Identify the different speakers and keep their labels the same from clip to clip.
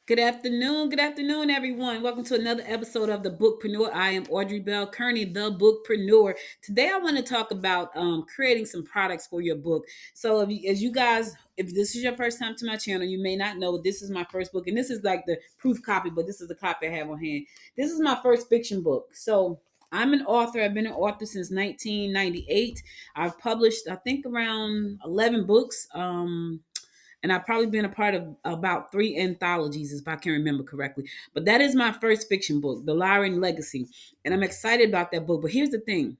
Speaker 1: Good afternoon, everyone. Welcome to another episode of the BookPreneur. I am Audrey Bell-Kearney, the BookPreneur. Today, I want to talk about creating some products for your book. So, as you guys, if this is your first time to my channel, you may not know this is my first book, and this is like the proof copy, but this is the copy I have on hand. This is my first fiction book. So, I'm an author. I've been an author since 1998. I've published, I think, around 11 books. And I've probably been a part of about three anthologies, if I can remember correctly. But that is my first fiction book, The Lyran Legacy, and I'm excited about that book. But here's the thing.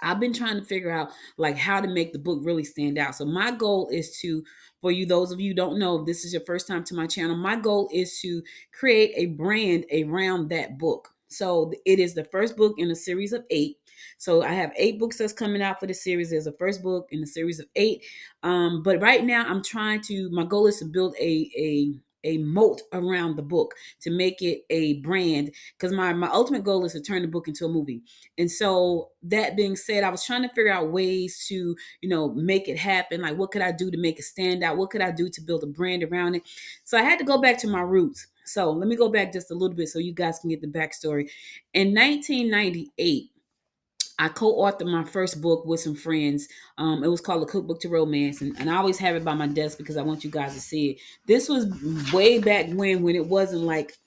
Speaker 1: I've been trying to figure out like how to make the book really stand out. So my goal is to, for you, those of you who don't know, if this is your first time to my channel, my goal is to create a brand around that book. So it is the first book in a series of eight. So I have eight books that's coming out for the series. There's a first book in a series of eight. But right now I'm trying to, my goal is to build a moat around the book to make it a brand, because my ultimate goal is to turn the book into a movie. And so that being said, I was trying to figure out ways to, make it happen. Like, what could I do to make it stand out? What could I do to build a brand around it? So I had to go back to my roots. So let me go back just a little bit so you guys can get the backstory. In 1998, I co-authored my first book with some friends. It was called A Cookbook to Romance, and I always have it by my desk because I want you guys to see it. This was way back when it wasn't like,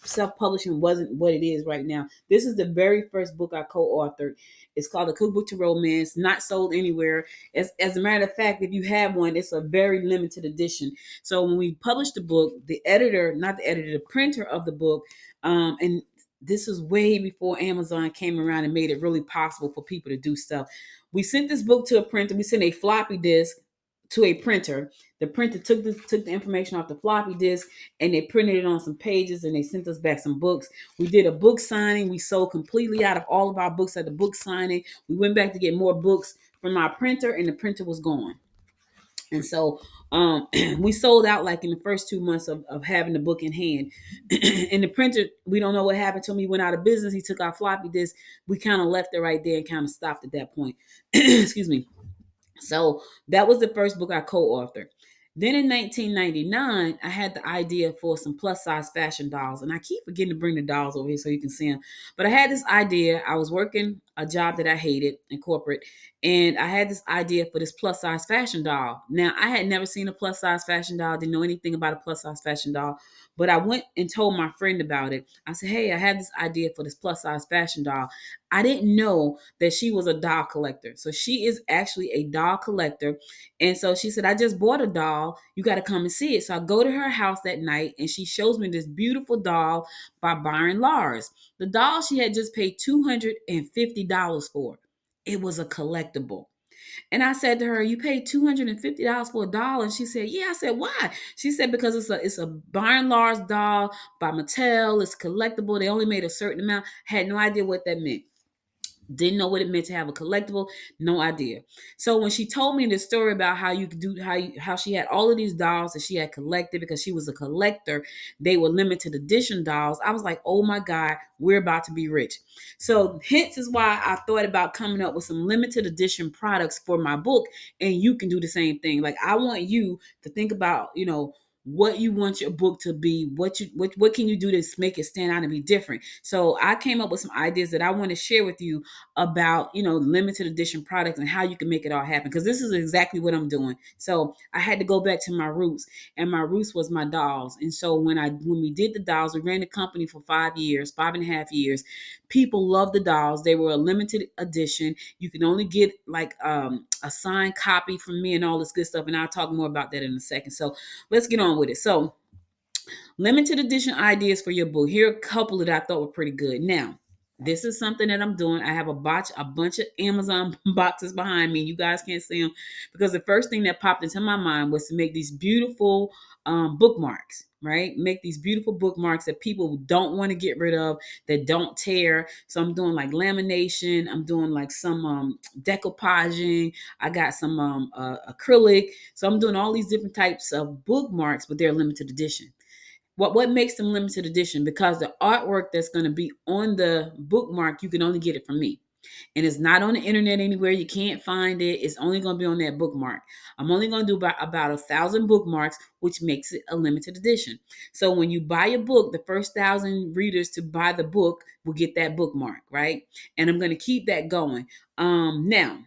Speaker 1: self-publishing wasn't what it is right now. This is the very first book I co-authored. It's called A Cookbook to Romance, not sold anywhere. As a matter of fact, if you have one, it's a very limited edition. So when we published the book, the editor, not the editor, the printer of the book, and this is way before Amazon came around and made it really possible for people to do stuff. We sent this book to a printer. We sent a floppy disk to a printer. The printer took the information off the floppy disk and they printed it on some pages and they sent us back some books. We did a book signing. We sold completely out of all of our books at the book signing. We went back to get more books from our printer and the printer was gone. And so we sold out like in the first 2 months of having the book in hand. And the printer, we don't know what happened to him. He went out of business. He took our floppy disk. We kind of left it right there and kind of stopped at that point. Excuse me. So that was the first book I co-authored. Then in 1999, I had the idea for some plus size fashion dolls. And I keep forgetting to bring the dolls over here so you can see them. But I had this idea. I was working a job that I hated in corporate. And I had this idea for this plus size fashion doll. Now, I had never seen a plus size fashion doll. Didn't know anything about a plus size fashion doll. But I went and told my friend about it. I said, hey, I had this idea for this plus size fashion doll. I didn't know that she was a doll collector. So she is actually a doll collector. And so she said, I just bought a doll. You got to come and see it. So I go to her house that night and she shows me this beautiful doll by Byron Lars. The doll she had just paid $250 for. It was a collectible. And I said to her, you paid $250 for a doll? And she said, yeah. I said, why? She said, because it's a Byron Lars doll by Mattel. It's collectible. They only made a certain amount. Had no idea what that meant. Didn't know what it meant to have a collectible, no idea. So when she told me the story about how you could do how she had all of these dolls that she had collected because she was a collector, they were limited edition dolls. I was like, oh my God, we're about to be rich. So hence is why I thought about coming up with some limited edition products for my book, and you can do the same thing. Like I want you to think about, what you want your book to be, what can you do to make it stand out and be different. So I came up with some ideas that I want to share with you about, limited edition products and how you can make it all happen, because this is exactly what I'm doing. So I had to go back to my roots, and my roots was my dolls. And so when we did the dolls, we ran the company for 5 years, 5.5 years. People loved the dolls. They were a limited edition. You can only get like a signed copy from me and all this good stuff, and I'll talk more about that in a second. So let's get on with it. So limited edition ideas for your book. Here are a couple that I thought were pretty good. Now, this is something that I'm doing. I have a bunch of Amazon boxes behind me. You guys can't see them because the first thing that popped into my mind was to make these beautiful bookmarks, right? Make these beautiful bookmarks that people don't want to get rid of, that don't tear. So I'm doing like lamination. I'm doing like some decoupaging. I got some acrylic. So I'm doing all these different types of bookmarks, but they're limited edition. What makes them limited edition? Because the artwork that's going to be on the bookmark, you can only get it from me. And it's not on the internet anywhere. You can't find it. It's only going to be on that bookmark. I'm only going to do about 1,000 bookmarks, which makes it a limited edition. So when you buy a book, the first 1,000 readers to buy the book will get that bookmark, right? And I'm going to keep that going. Now,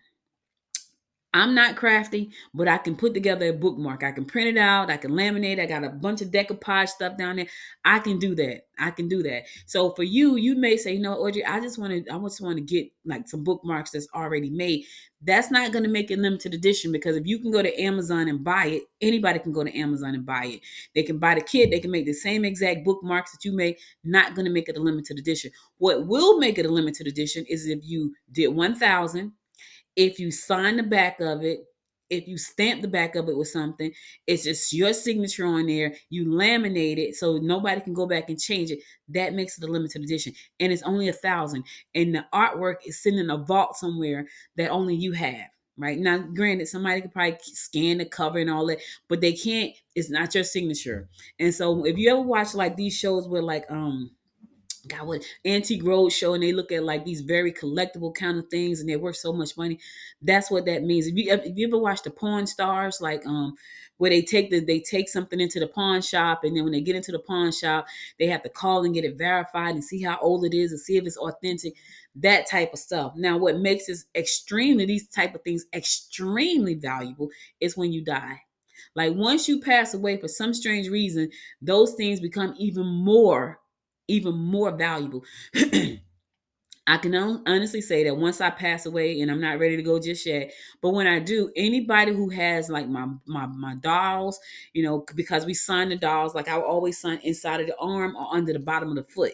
Speaker 1: I'm not crafty, but I can put together a bookmark. I can print it out. I can laminate. I got a bunch of decoupage stuff down there. I can do that. I can do that. So for you, you may say, Audrey, I just want to get like some bookmarks that's already made. That's not going to make it limited edition, because if you can go to Amazon and buy it, anybody can go to Amazon and buy it. They can buy the kit. They can make the same exact bookmarks that you make. Not going to make it a limited edition. What will make it a limited edition is if you did 1,000. If you sign the back of it, if you stamp the back of it with something, it's just your signature on there. You laminate it so nobody can go back and change it. That makes it a limited edition, and it's only 1,000. And the artwork is sitting in a vault somewhere that only you have. Right now, granted, somebody could probably scan the cover and all that, but they can't. It's not your signature. And so, if you ever watch like these shows where like God, what Antique Roadshow, and they look at like these very collectible kind of things, and they're worth so much money. That's what that means. If you ever watch the Pawn Stars, like where they take something into the pawn shop, and then when they get into the pawn shop, they have to call and get it verified and see how old it is and see if it's authentic. That type of stuff. Now, what makes these type of things extremely valuable is when you die. Like once you pass away for some strange reason, those things become even more valuable. I can honestly say that once I pass away, and I'm not ready to go just yet, but when I do, anybody who has like my dolls, because we sign the dolls, like I will always sign inside of the arm or under the bottom of the foot.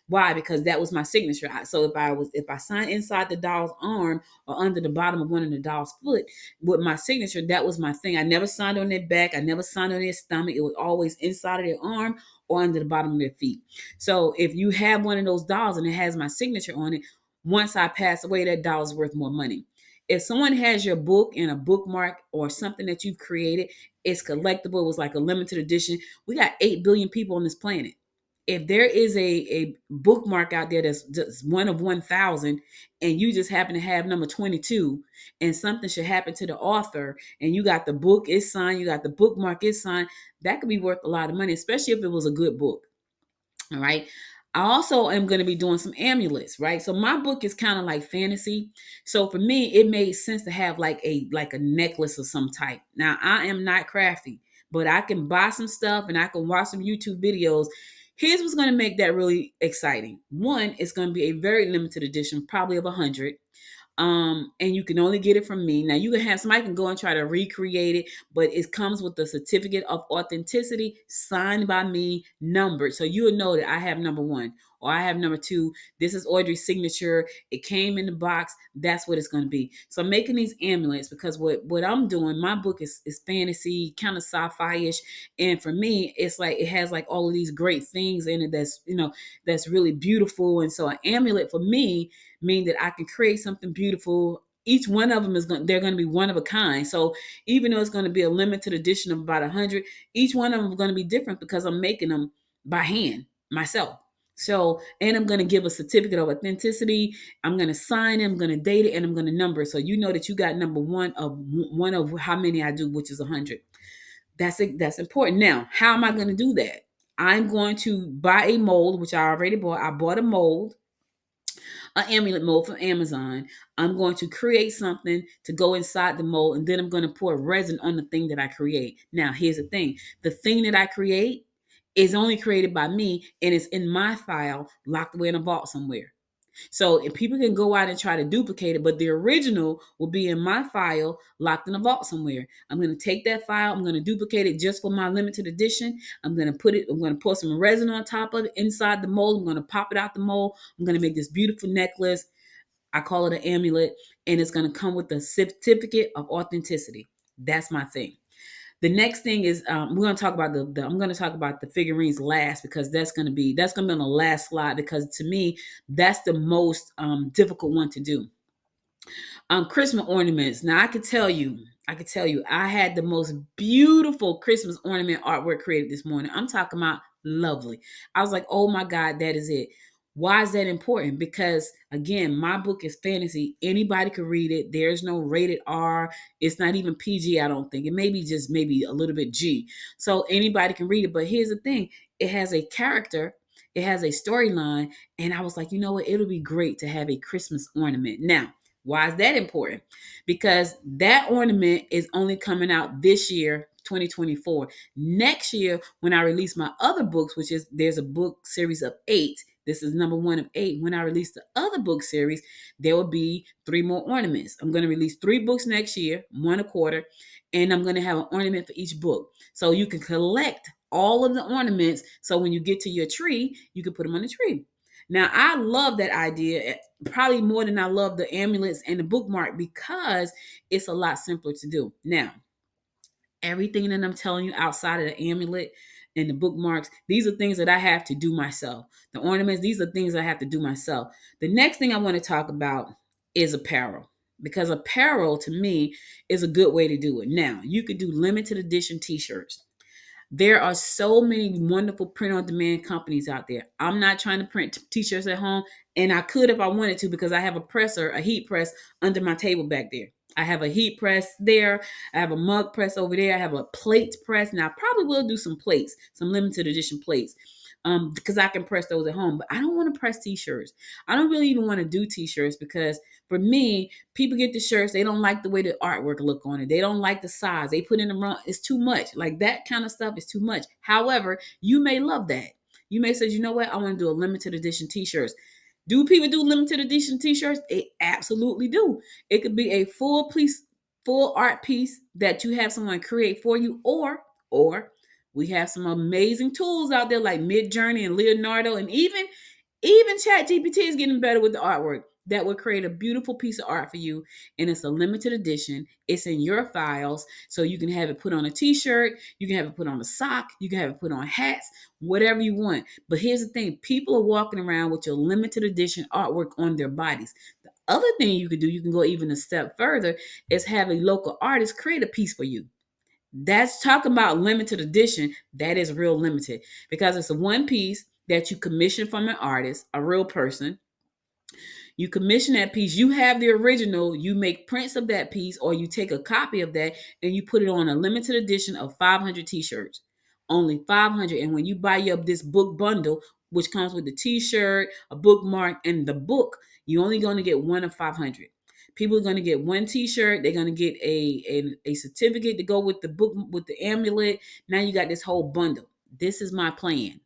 Speaker 1: Why? Because that was my signature. So if I sign inside the doll's arm or under the bottom of one of the doll's foot with my signature, that was my thing. I never signed on their back. I never signed on their stomach. It was always inside of their arm or under the bottom of their feet. So if you have one of those dolls and it has my signature on it, once I pass away, that doll is worth more money. If someone has your book and a bookmark or something that you've created, it's collectible. It was like a limited edition. We got 8 billion people on this planet. If there is a bookmark out there that's just one of 1,000, and you just happen to have number 22, and something should happen to the author, and you got the book is signed, you got the bookmark is signed, that could be worth a lot of money, especially if it was a good book. All right. I also am going to be doing some amulets, right? So my book is kind of like fantasy. So for me, it made sense to have like a necklace of some type. Now, I am not crafty, but I can buy some stuff and I can watch some YouTube videos. Here's what's going to make that really exciting. One, it's going to be a very limited edition, probably of 100. And you can only get it from me. Now you can have somebody can go and try to recreate it, but it comes with a certificate of authenticity signed by me, numbered. So you'll know that I have number 1 or I have number 2. This is Audrey's signature. It came in the box. That's what it's going to be. So I'm making these amulets because what I'm doing, my book is fantasy, kind of sci-fi-ish. And for me, it's like it has like all of these great things in it that's really beautiful. And so an amulet for me mean that I can create something beautiful. Each one of them they're going to be one of a kind. So even though it's going to be a limited edition of about 100, each one of them is going to be different because I'm making them by hand myself. So, and I'm going to give a certificate of authenticity. I'm going to sign it, I'm going to date it, and I'm going to number it. So you know that you got number one of how many I do, which is 100. That's it. That's important. Now, how am I going to do that? I'm going to buy a mold, which I already bought. I bought a mold, an amulet mold from Amazon. I'm going to create something to go inside the mold, and then I'm going to pour resin on the thing that I create. Now, here's the thing. The thing that I create is only created by me, and it's in my file locked away in a vault somewhere. So if people can go out and try to duplicate it, but the original will be in my file locked in a vault somewhere. I'm going to take that file. I'm going to duplicate it just for my limited edition. I'm going to pour some resin on top of it inside the mold. I'm going to pop it out the mold. I'm going to make this beautiful necklace. I call it an amulet, and it's going to come with a certificate of authenticity. That's my thing. The next thing is we're going to talk about I'm going to talk about the figurines last, because that's going to be on the last slide, because to me that's the most difficult one to do. Christmas ornaments. Now I could tell you I had the most beautiful Christmas ornament artwork created this morning. I'm talking about lovely. I was like, oh my God, that is it. Why is that important? Because again, my book is fantasy. Anybody can read it. There's no rated R. It's not even PG, I don't think. It may be just maybe a little bit G. So anybody can read it. But here's the thing. It has a character. It has a storyline. And I was like, you know what? It'll be great to have a Christmas ornament. Now, why is that important? Because that ornament is only coming out this year, 2024. Next year, when I release my other books, which is there's a book series of 8. This is number 1 of 8. When I release the other book series, there will be 3 more ornaments. I'm going to release 3 books next year, 1 a quarter, and I'm going to have an ornament for each book. So you can collect all of the ornaments. So when you get to your tree, you can put them on the tree. Now, I love that idea probably more than I love the amulets and the bookmark because it's a lot simpler to do. Now, everything that I'm telling you outside of the amulet and the bookmarks, these are things that I have to do myself. The ornaments, these are things I have to do myself. The next thing I want to talk about is apparel, because apparel to me is a good way to do it. Now, you could do limited edition t-shirts. There are so many wonderful print on demand companies out there. I'm not trying to print t-shirts at home, and I could if I wanted to because I have a presser, a heat press under my table back there. I have a heat press there. I have a mug press over there. I have a plate press. Now I probably will do some plates, some limited edition plates. Because I can press those at home, but I don't want to press t-shirts. I don't really even want to do t-shirts because for me, people get the shirts, they don't like the way the artwork look on it. They don't like the size. They put in the wrong, it's too much. Like that kind of stuff is too much. However, you may love that. You may say, you know what? I want to do a limited edition t-shirts. Do people do limited edition t-shirts? They absolutely do. It could be a full piece, full art piece that you have someone create for you, or we have some amazing tools out there like Midjourney and Leonardo, and even ChatGPT is getting better with the artwork that will create a beautiful piece of art for you. And it's a limited edition. It's in your files. So you can have it put on a t-shirt. You can have it put on a sock. You can have it put on hats, whatever you want. But here's the thing. People are walking around with your limited edition artwork on their bodies. The other thing you can do, you can go even a step further, is have a local artist create a piece for you. That's talking about limited edition. That is real limited because it's a one piece that you commission from an artist, a real person. You commission that piece, you have the original, you make prints of that piece, or you take a copy of that and you put it on a limited edition of 500 t-shirts. Only 500. And when you buy up this book bundle, which comes with the t-shirt, a bookmark, and the book, you're only going to get one of 500. People are going to get one t-shirt. They're going to get a certificate to go with the book, with the amulet. Now you got this whole bundle. This is my plan.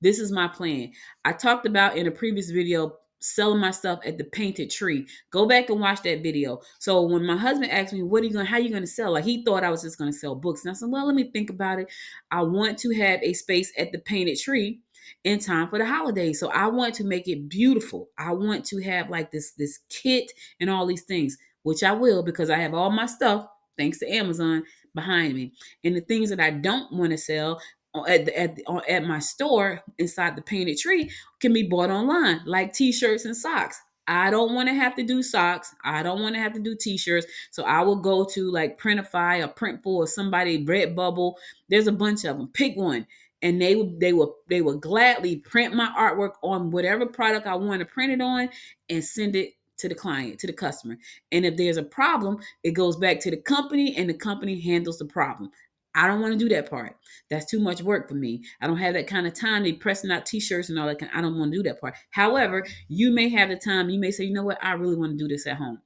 Speaker 1: This is my plan. I talked about in a previous video selling my stuff at the painted tree. Go back and watch that video. So when my husband asked me, how are you going to sell? Like he thought I was just going to sell books. And I said, well, let me think about it. I want to have a space at the painted tree in time for the holidays. So I want to make it beautiful. I want to have like this kit and all these things, which I will because I have all my stuff, thanks to Amazon, behind me. And the things that I don't want to sell, at my store inside the painted tree can be bought online, like t-shirts and socks. I don't want to have to do socks. I don't want to have to do t-shirts. So I will go to like Printify or Printful or somebody, Redbubble. There's a bunch of them. Pick one. And they will gladly print my artwork on whatever product I want to print it on and send it to the client, to the customer. And if there's a problem, it goes back to the company and the company handles the problem. I don't want to do that part. That's too much work for me. I don't have that kind of time to be pressing out t-shirts and all that. I don't want to do that part. However, you may have the time. You may say, you know what? I really want to do this at home.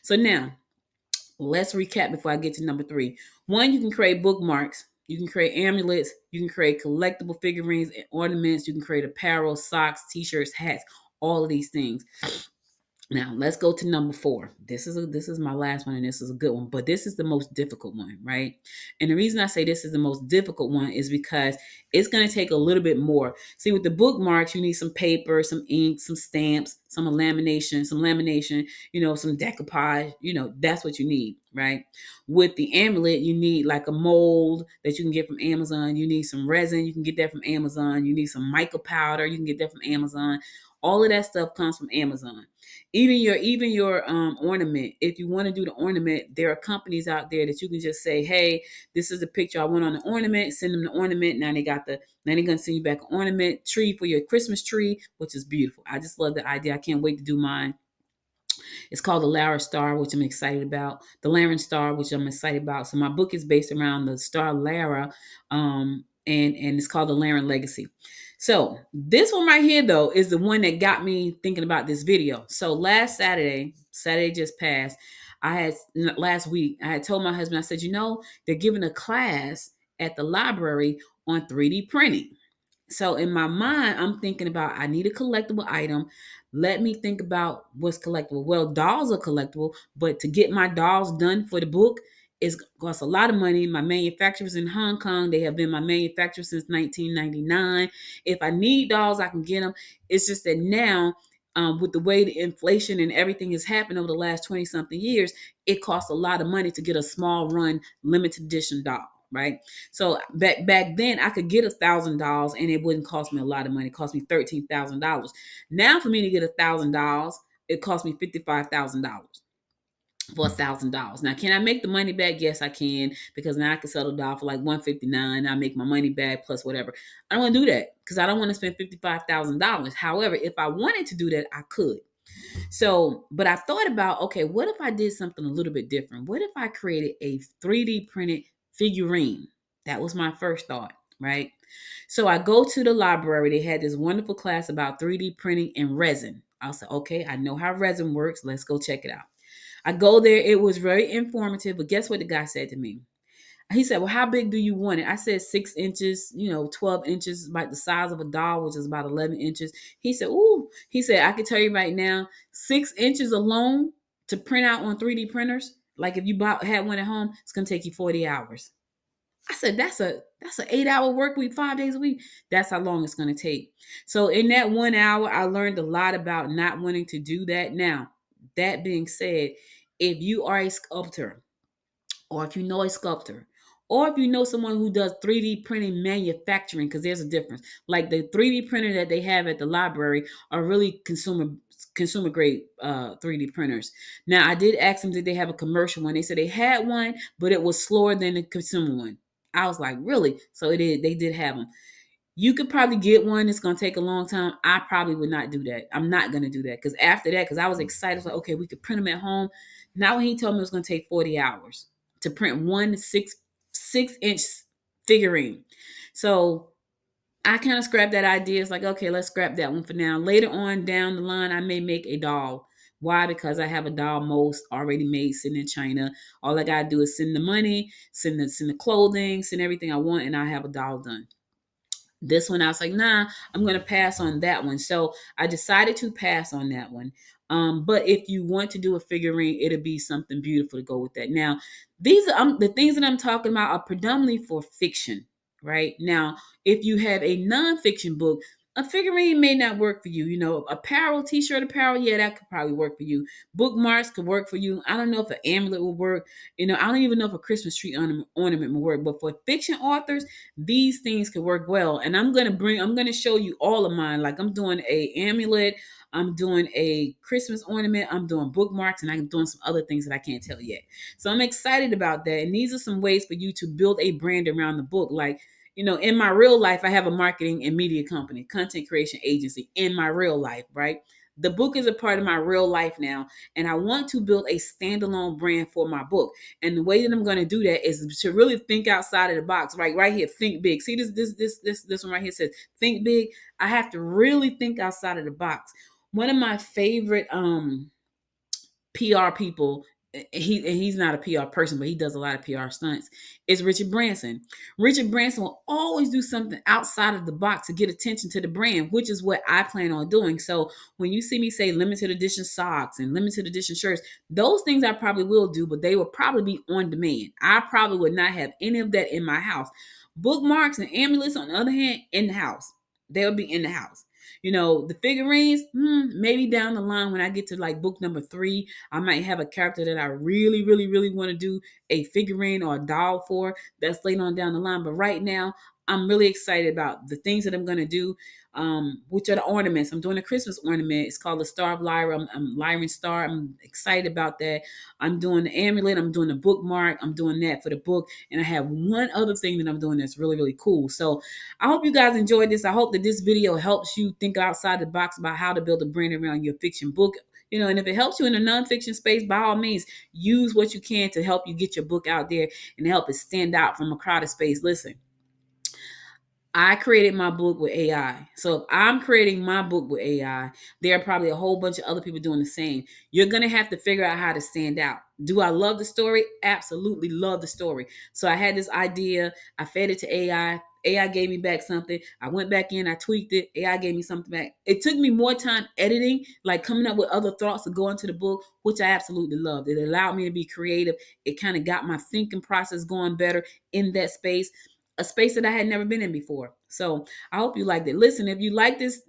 Speaker 1: So now let's recap before I get to number 3. One, you can create bookmarks. You can create amulets. You can create collectible figurines and ornaments. You can create apparel, socks, t-shirts, hats, all of these things. Now let's go to number 4. This is my last one, and this is a good one, but this is the most difficult one, right? And the reason I say this is the most difficult one is because it's going to take a little bit more. See, with the bookmarks, you need some paper, some ink, some stamps, some lamination, some decoupage. That's what you need, right? With the amulet, you need like a mold that you can get from Amazon. You need some resin, you can get that from Amazon. You need some mica powder, you can get that from Amazon. All of that stuff comes from Amazon. Even your ornament. If you want to do the ornament, there are companies out there that you can just say, hey, this is the picture I want on the ornament. Send them the ornament. Now they're gonna send you back an ornament tree for your Christmas tree, which is beautiful. I just love the idea. I can't wait to do mine. It's called the Lara Star, which I'm excited about. The Laren Star, which I'm excited about. So my book is based around the star Lara, and it's called the Laren Legacy. So this one right here, though, is the one that got me thinking about this video. So last Saturday just passed. Last week, I had told my husband, I said, they're giving a class at the library on 3D printing. So in my mind, I'm thinking about I need a collectible item. Let me think about what's collectible. Well, dolls are collectible, but to get my dolls done for the book is costs a lot of money. My manufacturer's in Hong Kong. They have been my manufacturer since 1999. If I need dolls, I can get them. It's just that now, with the way the inflation and everything has happened over the last 20 something years, it costs a lot of money to get a small run limited edition doll, right? So back then I could get $1,000 and it wouldn't cost me a lot of money. It cost me $13,000. Now for me to get $1,000, it cost me $55,000 for $1,000. Now, can I make the money back? Yes, I can, because now I can sell the doll for like $159. I make my money back plus whatever. I don't want to do that because I don't want to spend $55,000. However, if I wanted to do that, I could. So, but I thought about, okay, what if I did something a little bit different? What if I created a 3D printed figurine? That was my first thought, right? So I go to the library. They had this wonderful class about 3D printing and resin. I said, okay, I know how resin works. Let's go check it out. I go there. It was very informative, but guess what the guy said to me? He said, well, how big do you want it? I said 6 inches, 12 inches, about the size of a doll, which is about 11 inches. He said, ooh, he said, I can tell you right now, 6 inches alone to print out on 3D printers, like if you had one at home, it's going to take you 40 hours. I said, that's an 8-hour work week, 5 days a week. That's how long it's going to take. So in that 1 hour, I learned a lot about not wanting to do that. Now, that being said, if you are a sculptor, or if you know a sculptor, or if you know someone who does 3D printing manufacturing, because there's a difference. Like the 3D printer that they have at the library are really consumer grade 3D printers. Now, I did ask them, did they have a commercial one? They said they had one, but it was slower than the consumer one. I was like, really? So it is. They did have them. You could probably get one. It's going to take a long time. I probably would not do that. I'm not going to do that because after that, because I was excited, I was like, okay, we could print them at home. Now, when he told me it was going to take 40 hours to print one 6 inch figurine. So I kind of scrapped that idea. It's like, okay, let's scrap that one for now. Later on down the line, I may make a doll. Why? Because I have a doll most already made sitting in China. All I got to do is send the money, send the clothing, send everything I want, and I have a doll done. This one, I was like, nah, I'm going to pass on that one. So I decided to pass on that one. But if you want to do a figurine, it'll be something beautiful to go with that. Now, these are the things that I'm talking about are predominantly for fiction, right? Now, if you have a nonfiction book, a figurine may not work for you. Apparel, t-shirt apparel, yeah, that could probably work for you. Bookmarks could work for you. I don't know if an amulet will work. I don't even know if a Christmas tree ornament will work. But for fiction authors, these things could work well. And I'm gonna show you all of mine. Like I'm doing a amulet, I'm doing a Christmas ornament, I'm doing bookmarks, and I'm doing some other things that I can't tell yet. So I'm excited about that. And these are some ways for you to build a brand around the book. Like, in my real life, I have a marketing and media company, content creation agency in my real life, right? The book is a part of my real life now, and I want to build a standalone brand for my book. And the way that I'm going to do that is to really think outside of the box. Right here, think big. See this one right here says think big. I have to really think outside of the box. One of my favorite PR people, he's not a PR person, but he does a lot of PR stunts, is Richard Branson. Richard Branson will always do something outside of the box to get attention to the brand, which is what I plan on doing. So when you see me say limited edition socks and limited edition shirts, those things I probably will do, but they will probably be on demand. I probably would not have any of that in my house. Bookmarks and amulets, on the other hand, in the house. They'll be in the house. The figurines, maybe down the line when I get to like book number 3, I might have a character that I really, really, really want to do a figurine or a doll for. That's later on down the line. But right now, I'm really excited about the things that I'm going to do, which are the ornaments. I'm doing a Christmas ornament. It's called the Star of Lyra. I'm Lyran Star. I'm excited about that. I'm doing the amulet. I'm doing the bookmark. I'm doing that for the book. And I have one other thing that I'm doing that's really, really cool. So I hope you guys enjoyed this. I hope that this video helps you think outside the box about how to build a brand around your fiction book. And if it helps you in the nonfiction space, by all means, use what you can to help you get your book out there and help it stand out from a crowded space. Listen, I created my book with AI. So if I'm creating my book with AI, there are probably a whole bunch of other people doing the same. You're going to have to figure out how to stand out. Do I love the story? Absolutely love the story. So I had this idea. I fed it to AI. AI gave me back something. I went back in, I tweaked it. AI gave me something back. It took me more time editing, like coming up with other thoughts to go into the book, which I absolutely loved. It allowed me to be creative. It kind of got my thinking process going better in that space, a space that I had never been in before. So I hope you liked it. Listen, if you like this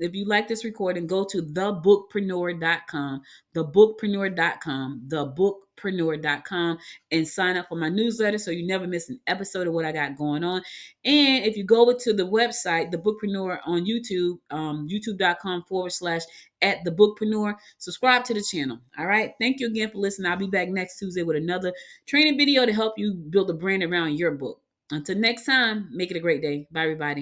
Speaker 1: recording, go to thebookpreneur.com, thebookpreneur.com, and sign up for my newsletter so you never miss an episode of what I got going on. And if you go over to the website, the Bookpreneur on YouTube, youtube.com/ at the Bookpreneur, subscribe to the channel. All right. Thank you again for listening. I'll be back next Tuesday with another training video to help you build a brand around your book. Until next time, make it a great day. Bye, everybody.